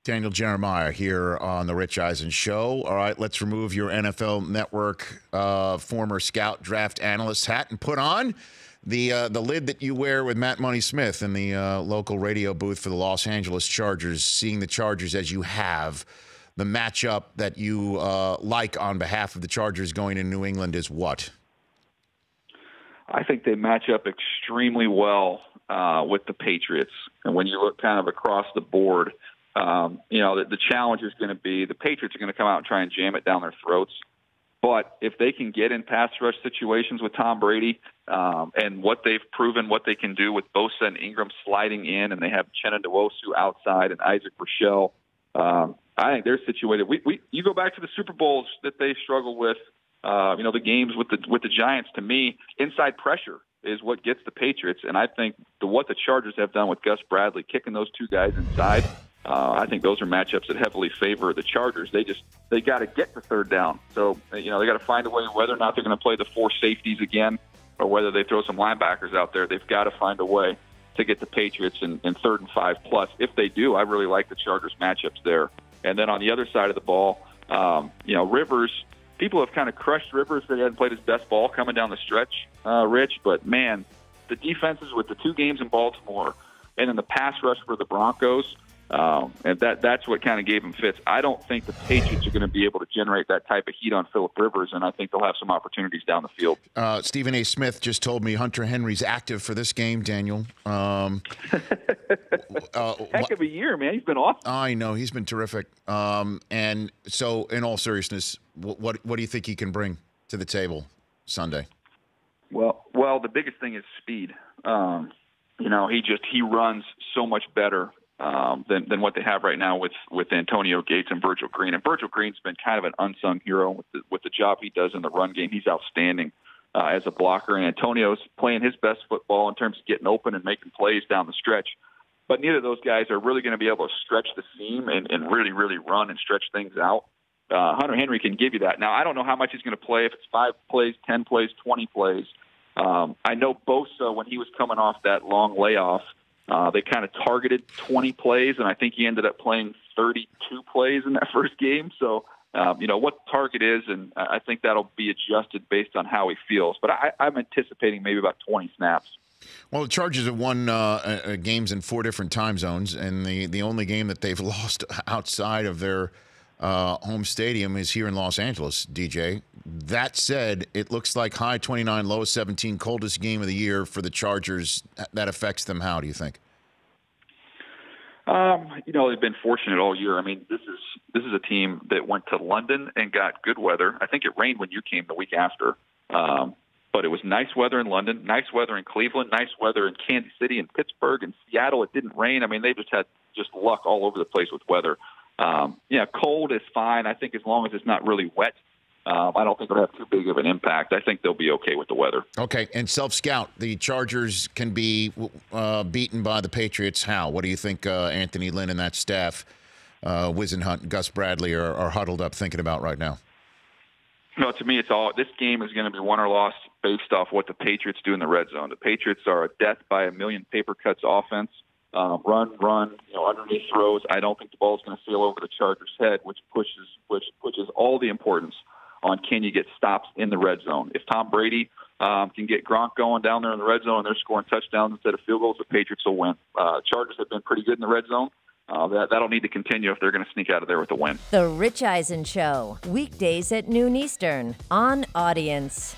Daniel Jeremiah here on the Rich Eisen Show. All right, let's remove your NFL Network former scout draft analyst hat and put on the lid that you wear with Matt Money Smith in the local radio booth for the Los Angeles Chargers. Seeing the Chargers as you have, the matchup that you like on behalf of the Chargers going to New England is what? I think they match up extremely well with the Patriots. And when you look kind of across the board, the challenge is going to be the Patriots are going to come out and try and jam it down their throats. But if they can get in pass rush situations with Tom Brady and what they've proven, what they can do with Bosa and Ingram sliding in, and they have Chenna Nwosu outside and Isaac Rochelle, I think they're situated. You go back to the Super Bowls that they struggle with. The games with the Giants. To me, inside pressure is what gets the Patriots, and I think what the Chargers have done with Gus Bradley, kicking those two guys inside. I think those are matchups that heavily favor the Chargers. They got to get to third down. So, they got to find a way, whether or not they're going to play the four safeties again or whether they throw some linebackers out there, they've got to find a way to get the Patriots in 3rd and 5+. If they do, I really like the Chargers matchups there. And then on the other side of the ball, Rivers, people have kind of crushed Rivers that he hadn't played his best ball coming down the stretch, Rich. But, man, the defenses with the 2 games in Baltimore and then the pass rush for the Broncos, and that's what kind of gave him fits. I don't think the Patriots are going to be able to generate that type of heat on Phillip Rivers, and I think they'll have some opportunities down the field. Stephen A. Smith just told me Hunter Henry's active for this game, Daniel. Heck of a year, man. He's been awesome. I know. He's been terrific. And so, in all seriousness, what do you think he can bring to the table Sunday? Well, the biggest thing is speed. He runs so much better than what they have right now with Antonio Gates and Virgil Green. And Virgil Green's been kind of an unsung hero with the job he does in the run game. He's outstanding as a blocker, and Antonio's playing his best football in terms of getting open and making plays down the stretch. But neither of those guys are really going to be able to stretch the seam and really, really run and stretch things out. Hunter Henry can give you that. Now, I don't know how much he's going to play, if it's 5 plays, 10 plays, 20 plays. I know Bosa, when he was coming off that long layoff, they kind of targeted 20 plays, and I think he ended up playing 32 plays in that first game. So, what the target is, and I think that'll be adjusted based on how he feels. But I'm anticipating maybe about 20 snaps. Well, the Chargers have won games in 4 different time zones, and the only game that they've lost outside of their home stadium is here in Los Angeles, DJ. That said, it looks like high 29, low 17, coldest game of the year for the Chargers. That affects them how, do you think? They've been fortunate all year. I mean, this is a team that went to London and got good weather. I think it rained when you came the week after. But it was nice weather in London, nice weather in Cleveland, nice weather in Kansas City and Pittsburgh and Seattle. It didn't rain. I mean, they just had luck all over the place with weather. Cold is fine. I think as long as it's not really wet, I don't think it'll have too big of an impact. I think they'll be okay with the weather. Okay, and self-scout, the Chargers can be beaten by the Patriots. How? What do you think Anthony Lynn and that staff, Wisenhunt and Gus Bradley, are huddled up thinking about right now? No, to me, this game is going to be won or lost based off what the Patriots do in the red zone. The Patriots are a death by a million paper cuts offense. Run, underneath throws. I don't think the ball is going to sail over the Chargers' head, which pushes all the importance on can you get stops in the red zone. If Tom Brady can get Gronk going down there in the red zone and they're scoring touchdowns instead of field goals, the Patriots will win. Chargers have been pretty good in the red zone. That'll need to continue if they're going to sneak out of there with a win. The Rich Eisen Show, weekdays at noon Eastern on Audience.